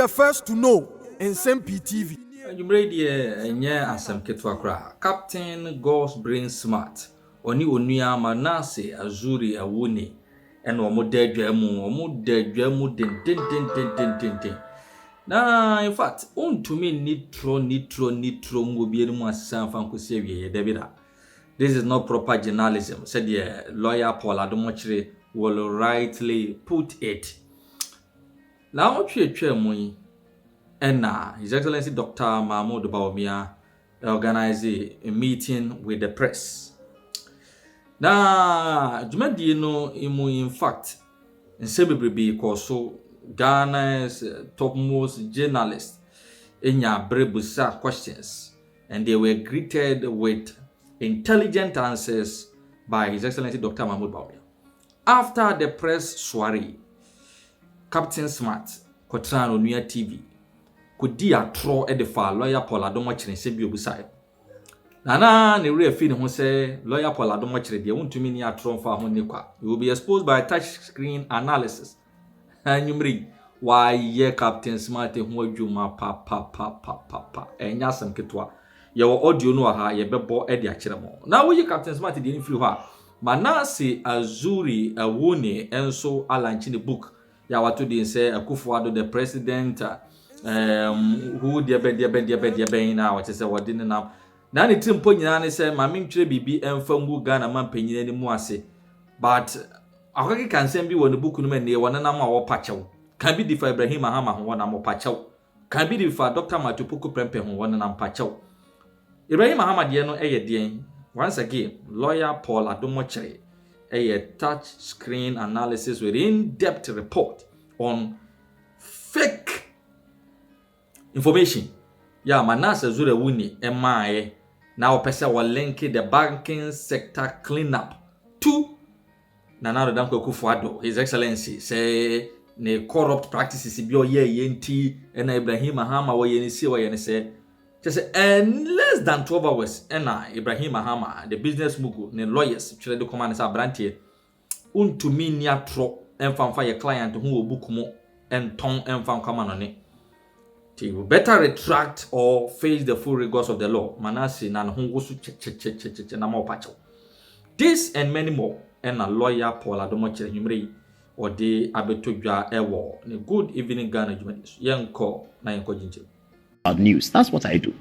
the first to know in Nsem-Pii TV. You ready? Nsem Ketwakra. Captain God's Brain Smart. Oni onuya Manasseh Azuri Awuni. And omo dedwemu den. Na in fact, to me nitro ngobi enu asesa fan kwesi awie David. This is not proper journalism, said the lawyer Paul Adomochire will rightly put it. Now mu and His Excellency Dr. Mahmoud Bawumia organized a meeting with the press. Now, Jumadi no in fact, in Nsem-Pii Koso Ghana's topmost journalists in your brebusa questions, and they were greeted with intelligent answers by His Excellency Dr. Mahmoud Bawumia. After the press soiree, Captain Smart, Kotran Onuya TV, could dear throw at the far lawyer Paul Adomochire Sebio beside. Nana, the real feeling who say lawyer Paul Adomochire, they want to mean ya thrown for Honikwa. You will be exposed by touch screen analysis. And you read why ye Captain Smart who you ma pa and Yasam Ketwa. Your audio no ha ye bebo Eddie Achiramo. Now we Captain Smart didn't feel her. Manasseh Azuri Awuni and so Alanchi the book. Ya watu din say Akufo-Addo the president who dear ben now what is what didn't now. Na ni timpo nyina ne say mame ntwere bibi emfambu Ghana man panyina ni mu ase. But akaki kan sem bi won book no man ne won na ma wo pachew. Kan bi difa Ibrahim Ahama ho na mo pachew. Kan bi difa Dr. Matupuku Prempe ho won na pachew. Ibrahim Ahama de no eye den. Once again, lawyer Paul Adomochire a touch screen analysis with in-depth report on fake information. Yeah, Manasseh Azuri Awuni MI now person will link the banking sector cleanup to Nana Danko Akufo-Addo, His Excellency say ne corrupt practices bi oye yenti and Ibrahim Ahama wo yeni si wo yeni say just in less than 12 hours, and Ibrahim Ahama, the business mugu, the lawyers, the command is a brandy, to me near tro, and found fire client who will book more and tongue and found command on it. You better retract or face the full rigors of the law. Manasseh and who was to this and many more, and a lawyer Paul Adomochire Humri or the Abetugja Ewo. Good evening, Ghana. Young call, news. That's what I do.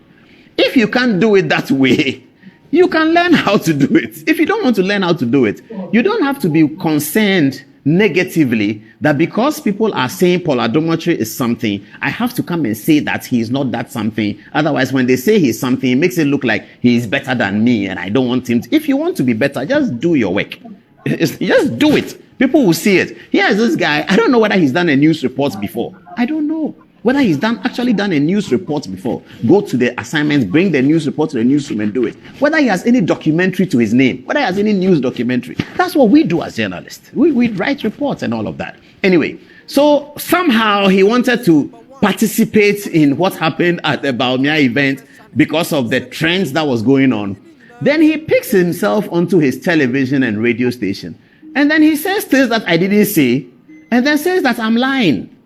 If you can't do it that way, you can learn how to do it. If you don't want to learn how to do it, you don't have to be concerned negatively that because people are saying Paul Adomochire is something, I have to come and say that he is not that something. Otherwise, when they say he's something, it makes it look like he is better than me and I don't want him to. If you want to be better, just do your work. Just do it. People will see it. Here's this guy. I don't know whether he's done a news report before. I don't know whether he's actually done a news report before. Go to the assignments, bring the news report to the newsroom and do it. Whether he has any documentary to his name, whether he has any news documentary. That's what we do as journalists. We write reports and all of that. Anyway, so somehow he wanted to participate in what happened at the Bawumia event because of the trends that was going on. Then he picks himself onto his television and radio station. And then he says things that I didn't say, and then says that I'm lying.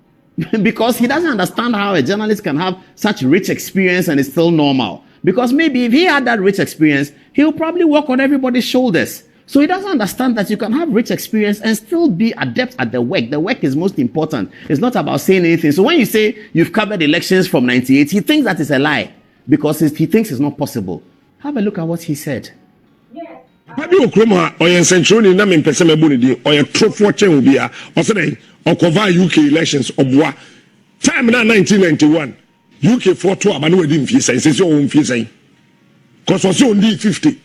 Because he doesn't understand how a journalist can have such rich experience and it's still normal. Because maybe if he had that rich experience, he'll probably walk on everybody's shoulders. So he doesn't understand that you can have rich experience and still be adept at the work. The work is most important. It's not about saying anything. So when you say you've covered elections from 98, he thinks that is a lie because he thinks it's not possible. Have a look at what he said. Maybe Okroma or your century na me pese me boni di or your trofo chen obi a o se dey o cover UK elections obwa time na 1991 UK for to aba no we di mfie say o mfie say cause was on di 50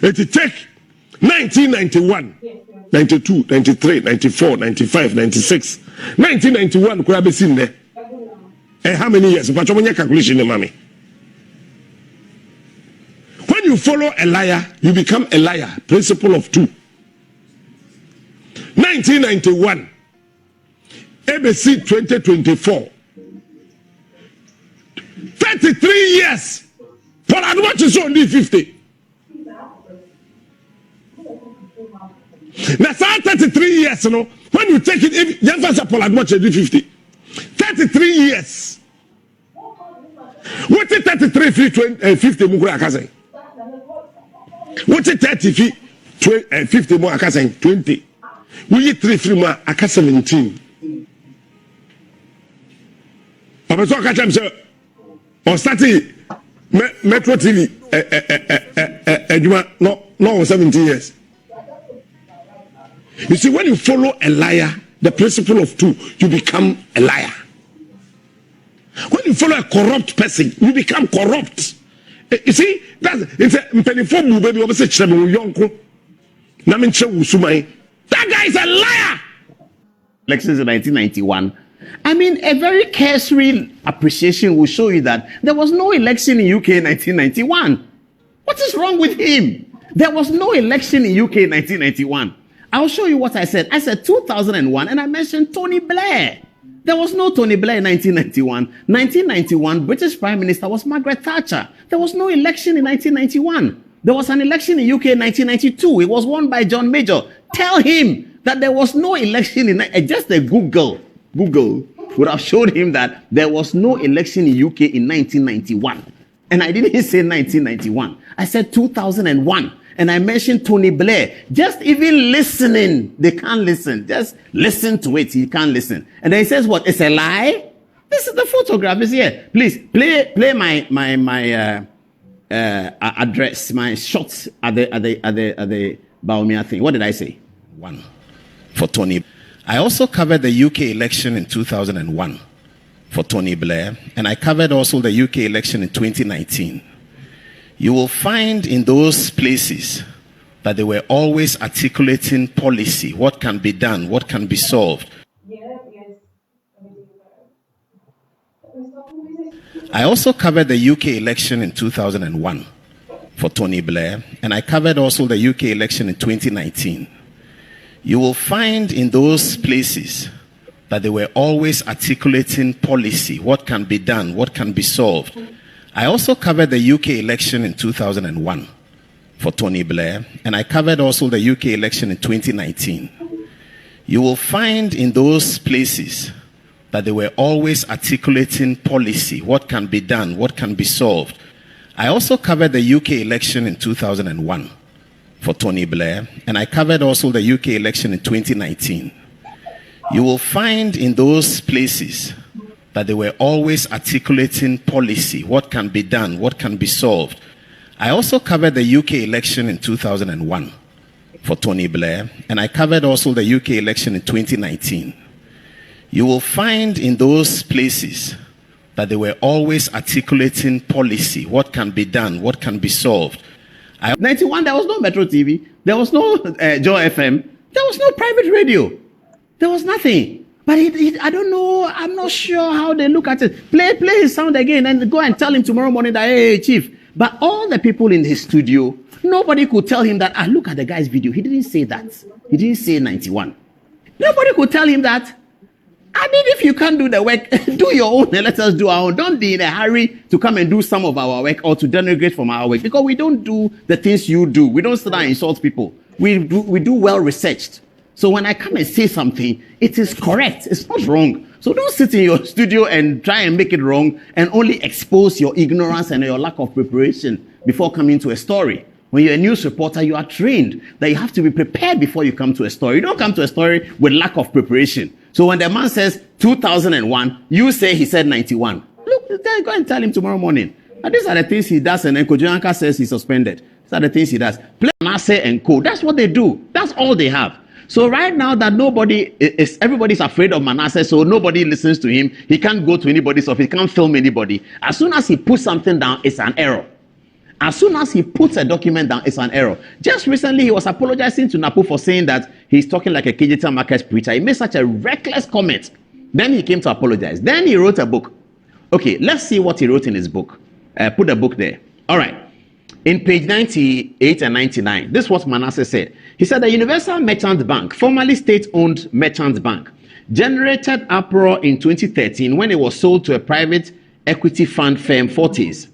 it take 1991 92 93 94 95 96 1991 ko abesin ne how many years but you calculation ne mami. When you follow a liar, you become a liar. Principle of 2. 1991, ABC 2024. 33 years. Paul Adomochire only 50. That's 33 years, you know. When you take it, if Paul Adomochire 50. 33 years. What is 33 feet 50 more akase? What is 30 feet 50 more akase 20? We 3 more akase 17. Papa so catch am say on starting Metro TV no 17 years. You see, when you follow a liar, the principle of two, you become a liar. When you follow a corrupt person, you become corrupt. You see, it's a baby. That guy is a liar. Elections in 1991. I mean, a very cursory appreciation will show you that there was no election in UK in 1991. What is wrong with him? There was no election in UK in 1991. I'll show you what I said. I said 2001, and I mentioned Tony Blair. There was no Tony Blair in 1991. 1991, British Prime Minister was Margaret Thatcher. There was no election in 1991. There was an election in UK in 1992. It was won by John Major. Tell him that there was no election in just a Google would have showed him that there was no election in UK in 1991. And I didn't say 1991. I said 2001. And I mentioned Tony Blair. Just even listening, they can't listen. Just listen to it. He can't listen. And then he says, what? It's a lie? This is the photograph. It's here. Please play my address, my shots at the Baumia thing. What did I say? 1 for Tony. I also covered the UK election in 2001 for Tony Blair, and I covered also the UK election in 2019. You will find in those places that they were always articulating policy, what can be done, what can be solved. I also covered the UK election in 2001 for Tony Blair, and I covered also the UK election in 2019. You will find in those places that they were always articulating policy, what can be done, what can be solved. I also covered the UK election in 2001 for Tony Blair, and I covered also the UK election in 2019. You will find in those places that they were always articulating policy, what can be done, what can be solved. I also covered the UK election in 2001 for Tony Blair, and I covered also the UK election in 2019. You will find in those places that they were always articulating policy, what can be done, what can be solved. I also covered the UK election in 2001 for Tony Blair, and I covered also the UK election in 2019. You will find in those places that they were always articulating policy, what can be done, what can be solved. 91, there was no Metro TV, there was no Joy FM, there was no private radio, there was nothing. But I don't know, I'm not sure how they look at it. Play his sound again and go and tell him tomorrow morning that, hey, Chief. But all the people in his studio, nobody could tell him that, look at the guy's video. He didn't say that. He didn't say 91. Nobody could tell him that. I mean, if you can't do the work, do your own and let us do our own. Don't be in a hurry to come and do some of our work or to denigrate from our work, because we don't do the things you do. We don't sit down and insult people. We do well researched. So when I come and say something, it is correct. It's not wrong. So don't sit in your studio and try and make it wrong and only expose your ignorance and your lack of preparation before coming to a story. When you're a news reporter, you are trained that you have to be prepared before you come to a story. You don't come to a story with lack of preparation. So when the man says 2001, you say he said 91. Look, go and tell him tomorrow morning. And these are the things he does, and then Kojoanka says he's suspended. These are the things he does. Play Manasseh and Co. That's what they do. That's all they have. So right now that everybody's afraid of Manasseh, so nobody listens to him. He can't go to anybody's office. He can't film anybody. As soon as he puts something down, it's an error. As soon as he puts a document down, it's an error. Just recently, he was apologizing to Napo for saying that he's talking like a KJT Market preacher. He made such a reckless comment. Then he came to apologize. Then he wrote a book. Okay, let's see what he wrote in his book. Put the book there. All right. In page 98 and 99, this is what Manasseh said. He said the Universal Merchant Bank, formerly state-owned merchant bank, generated uproar in 2013 when it was sold to a private equity fund firm, Fortis.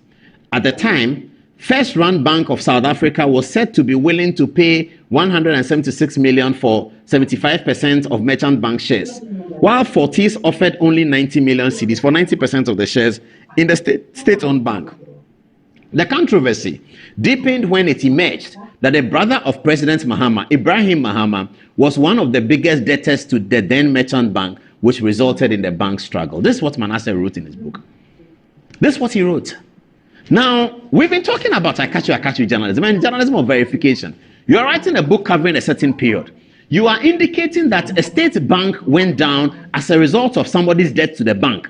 At the time, First Rand Bank of South Africa was said to be willing to pay 176 million for 75% of Merchant Bank shares, while Fortis offered only 90 million cedis for 90% of the shares in the state-owned bank. The controversy deepened when it emerged that the brother of President Mahama, Ibrahim Mahama, was one of the biggest debtors to the then Merchant Bank, which resulted in the bank struggle. This is what Manasseh wrote in his book. This is what he wrote. Now, we've been talking about Akachu journalism and journalism of verification. You are writing a book covering a certain period. You are indicating that a state bank went down as a result of somebody's debt to the bank.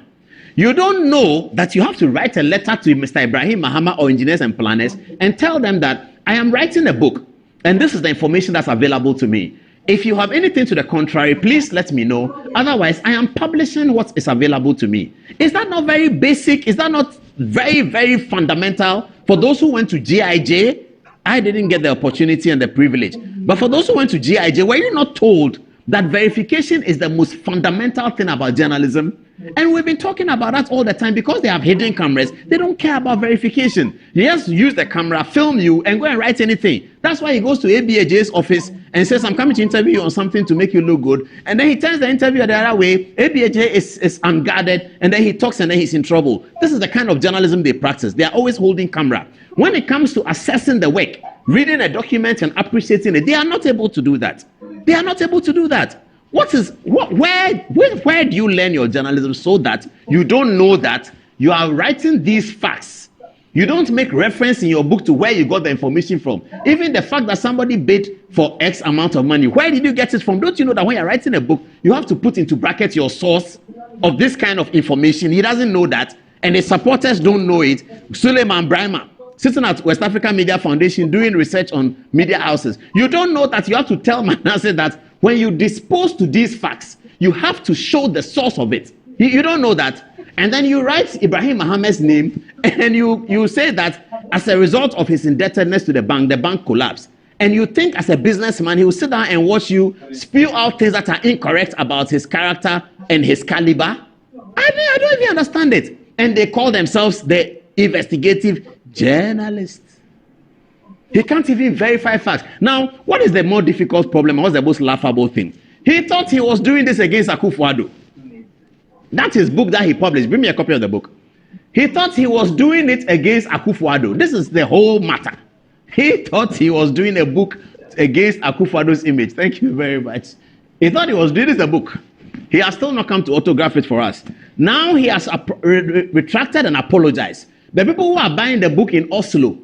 You don't know that you have to write a letter to Mr. Ibrahim Mahama or engineers and planners and tell them that I am writing a book and this is the information that's available to me. If you have anything to the contrary, please let me know. Otherwise, I am publishing what is available to me. Is that not very basic? Is that not very, very fundamental for those who went to GIJ? I didn't get the opportunity and the privilege. But for those who went to GIJ, were you not told that verification is the most fundamental thing about journalism? And we've been talking about that all the time because they have hidden cameras. They don't care about verification. He has to use the camera, film you, and go and write anything. That's why he goes to ABAJ's office and says, I'm coming to interview you on something to make you look good. And then he turns the interview the other way. ABAJ is unguarded, and then he talks and then he's in trouble. This is the kind of journalism they practice. They are always holding camera. When it comes to assessing the work, reading a document and appreciating it, they are not able to do that. They are not able to do that. Where do you learn your journalism so that you don't know that you are writing these facts? You don't make reference in your book to where you got the information from. Even the fact that somebody bid for X amount of money, where did you get it from? Don't you know that when you're writing a book, you have to put into brackets your source of this kind of information? He doesn't know that, and his supporters don't know it. Suleiman Brahma, sitting at West African Media Foundation doing research on media houses. You don't know that you have to tell Manasseh that when you dispose to these facts, you have to show the source of it. You don't know that. And then you write Ibrahim Mohammed's name and you say that as a result of his indebtedness to the bank collapsed. And you think as a businessman, he will sit down and watch you spew out things that are incorrect about his character and his caliber. I don't even understand it. And they call themselves the investigative journalists. He can't even verify facts. Now, what is the more difficult problem? What's the most laughable thing? He thought he was doing this against Akufo-Addo. That's his book that he published. Bring me a copy of the book. He thought he was doing it against Akufo-Addo. This is the whole matter. He thought he was doing a book against Akufo-Addo's image. Thank you very much. He thought he was doing this a book. He has still not come to autograph it for us. Now he has retracted and apologized. The people who are buying the book in Oslo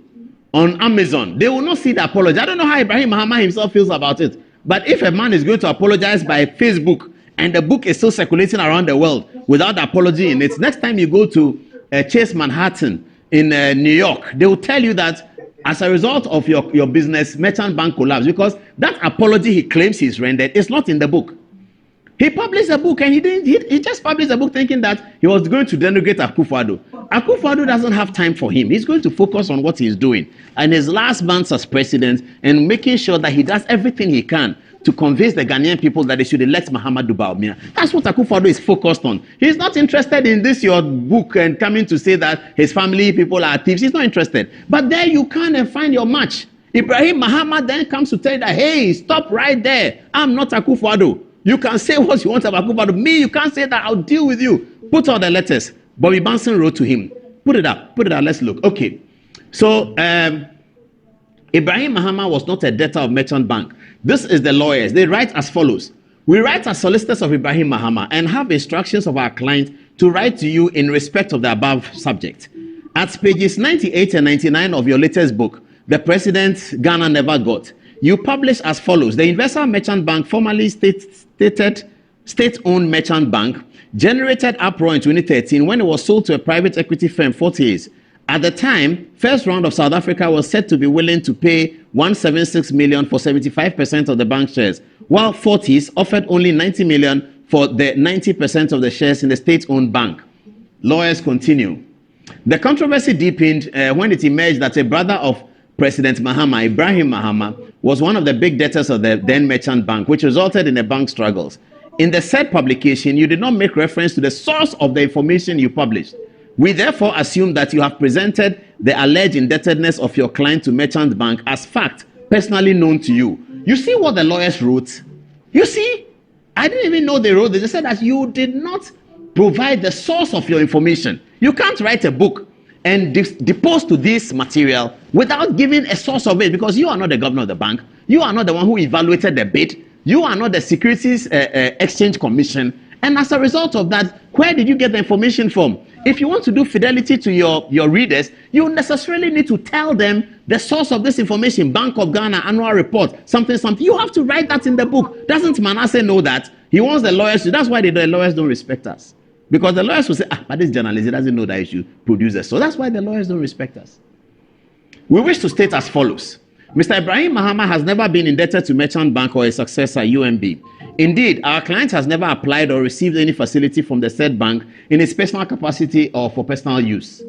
on Amazon, they will not see the apology. I don't know how Ibrahim Mahama himself feels about it. But if a man is going to apologize by Facebook and the book is still circulating around the world without the apology in it, next time you go to Chase Manhattan in New York, they will tell you that as a result of your business, Merchant Bank collapsed, because that apology he claims he's rendered is not in the book. He published a book and he just published a book thinking that he was going to denigrate Akufo-Addo. Akufo-Addo doesn't have time for him. He's going to focus on what he's doing and his last months as president and making sure that he does everything he can to convince the Ghanaian people that they should elect Mahamudu Bawumia. That's what Akufo-Addo is focused on. He's not interested in this, your book, and coming to say that his family people are thieves. He's not interested. But there you can find your match. Ibrahim Mahama then comes to tell you that, hey, stop right there. I'm not Akufo-Addo. You can say what you want about Akufo-Addo. Me, you can't say that. I'll deal with you. Put out the letters. Bobby Banson wrote to him. Put it up. Let's look. Okay. So, Ibrahim Mahama was not a debtor of Merchant Bank. This is the lawyers. They write as follows. We write as solicitors of Ibrahim Mahama and have instructions of our client to write to you in respect of the above subject. At pages 98 and 99 of your latest book, The President Ghana Never Got, you publish as follows. The Universal Merchant Bank, formerly state-owned merchant bank, generated uproar in 2013 when it was sold to a private equity firm, Fortis. At the time, First Round of South Africa was said to be willing to pay 176 million for 75% of the bank shares, while Fortis offered only 90 million for the 90% of the shares in the state-owned bank. Lawyers continue. The controversy deepened when it emerged that a brother of President Mahama, Ibrahim Mahama, was one of the big debtors of the then Merchant Bank, which resulted in the bank struggles. In the said publication, you did not make reference to the source of the information you published. We therefore assume that you have presented the alleged indebtedness of your client to Merchant Bank as fact personally known to you. You see what the lawyers wrote? You see? I didn't even know they wrote. They just said that you did not provide the source of your information. You can't write a book and depose to this material without giving a source of it, because you are not the governor of the bank. You are not the one who evaluated the bid. You are not the Securities Exchange Commission. And as a result of that, where did you get the information from? If you want to do fidelity to your readers, you necessarily need to tell them the source of this information. Bank of Ghana annual report, something. You have to write that in the book. Doesn't Manasseh know that? He wants the lawyers to. That's why the lawyers don't respect us. Because the lawyers will say, but this journalist, he doesn't know that he should produce it. So that's why the lawyers don't respect us. We wish to state as follows. Mr. Ibrahim Mahama has never been indebted to Merchant Bank or a successor, UMB. Indeed, our client has never applied or received any facility from the said bank in its personal capacity or for personal use.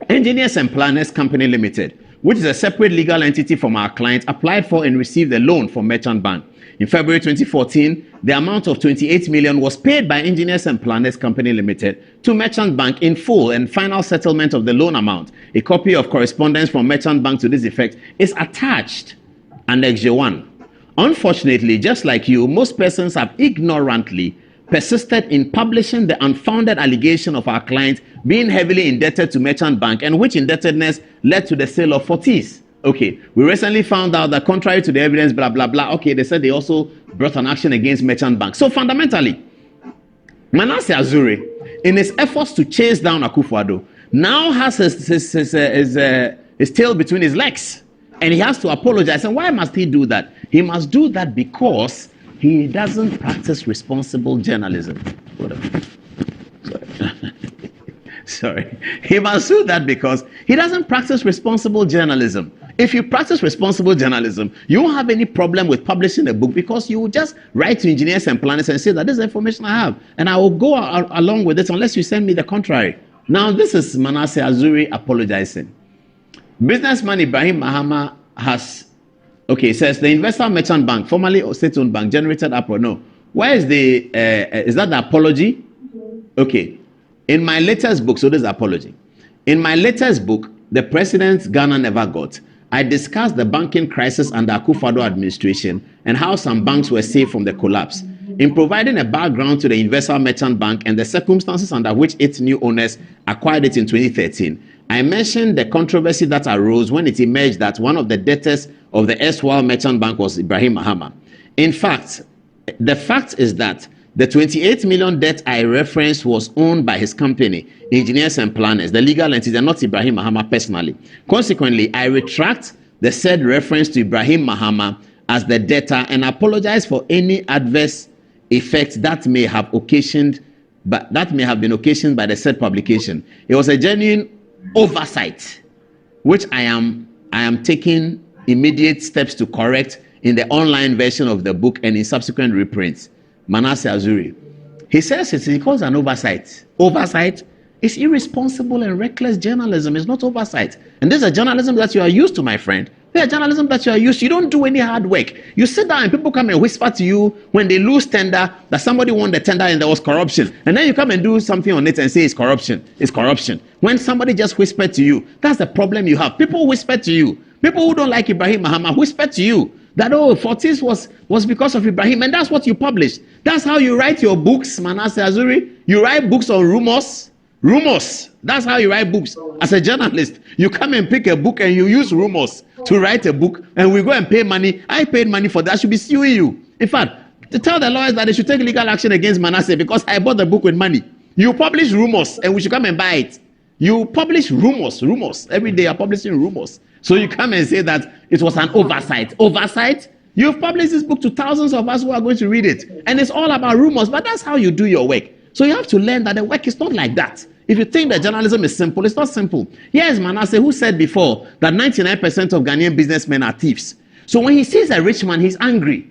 Engineers and Planners Company Limited, which is a separate legal entity from our client, applied for and received a loan from Merchant Bank. In February 2014, the amount of 28 million was paid by Engineers and Planners Company Limited to Merchant Bank in full, and final settlement of the loan amount. A copy of correspondence from Merchant Bank to this effect is attached, Annex J1. Unfortunately, just like you, most persons have ignorantly persisted in publishing the unfounded allegation of our client being heavily indebted to Merchant Bank, and which indebtedness led to the sale of Fortis. Okay, we recently found out that contrary to the evidence, blah, blah, blah. Okay, they said they also brought an action against Merchant Bank. So fundamentally, Manasseh Azuri, in his efforts to chase down Akufo-Addo, now has his tail between his legs. And he has to apologize. And why must he do that? He must do that because he doesn't practice responsible journalism. Sorry. He must do that because he doesn't practice responsible journalism. If you practice responsible journalism, you won't have any problem with publishing a book, because you will just write to Engineers and Planners and say that this is the information I have, and I will go along with it unless you send me the contrary. Now, this is Manasseh Azuri apologizing. Businessman Ibrahim Mahama says the investor Merchant Bank, formerly state-owned bank, generated upward. No. Where is is that the apology? Okay. In my latest book, so this is apology. In my latest book, The President Ghana Never Got, I discussed the banking crisis under Akufo-Addo administration and how some banks were saved from the collapse. In providing a background to the investor Merchant Bank and the circumstances under which its new owners acquired it in 2013, I mentioned the controversy that arose when it emerged that one of the debtors of the erstwhile Merchant Bank was Ibrahim Mahama. In fact, the fact is that the 28 million debt I referenced was owned by his company, Engineers and Planners, the legal entity, and not Ibrahim Mahama personally. Consequently, I retract the said reference to Ibrahim Mahama as the debtor and apologize for any adverse effect that may have been occasioned by the said publication. It was a genuine oversight, which I am taking immediate steps to correct in the online version of the book and in subsequent reprints. Manasseh Azuri. He says he calls an oversight. Oversight is irresponsible and reckless journalism. It's not oversight. And this is a journalism that you are used to, my friend. This is a journalism that you are used to. You don't do any hard work. You sit down and people come and whisper to you when they lose tender that somebody won the tender and there was corruption. And then you come and do something on it and say it's corruption. It's corruption. When somebody just whispered to you, that's the problem you have. People whisper to you. People who don't like Ibrahim Mahama whisper to you that, Fortis was because of Ibrahim, and that's what you publish. That's how you write your books, Manasseh Azuri. You write books on rumors. Rumors. That's how you write books. As a journalist, you come and pick a book and you use rumors to write a book, and we go and pay money. I paid money for that. I should be suing you. In fact, to tell the lawyers that they should take legal action against Manasseh because I bought the book with money. You publish rumors and we should come and buy it. You publish rumors. Every day you're publishing rumors. So you come and say that it was an oversight. Oversight? You've published this book to thousands of us who are going to read it. And it's all about rumors, but that's how you do your work. So you have to learn that the work is not like that. If you think that journalism is simple, it's not simple. Here's Manasseh, who said before that 99% of Ghanaian businessmen are thieves. So when he sees a rich man, he's angry.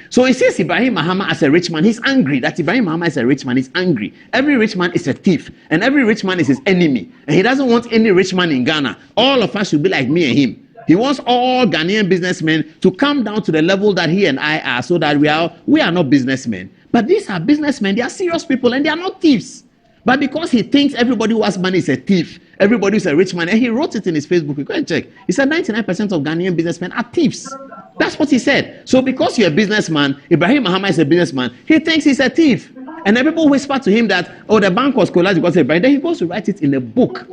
So he sees Ibrahim Mahama as a rich man, he's angry. That Ibrahim Mahama is a rich man, he's angry. Every rich man is a thief, and every rich man is his enemy. And he doesn't want any rich man in Ghana. All of us should be like me and him. He wants all Ghanaian businessmen to come down to the level that he and I are, so that we are not businessmen. But these are businessmen, they are serious people, and they are not thieves. But because he thinks everybody who has money is a thief, everybody is a rich man, and he wrote it in his Facebook. You go and check. He said 99% of Ghanaian businessmen are thieves. That's what he said. So because you're a businessman, Ibrahim Mahama is a businessman, he thinks he's a thief. And then people whisper to him that, oh, the bank was collapsed because of Ibrahim. Then he goes to write it in a book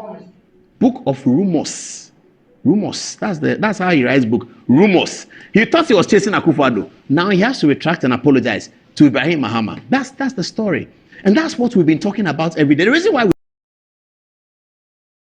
of rumors. Rumors. That's how he writes book. Rumors. He thought he was chasing Akufo-Addo. Now he has to retract and apologize to Ibrahim Mahama. That's the story. And that's what we've been talking about every day. The reason why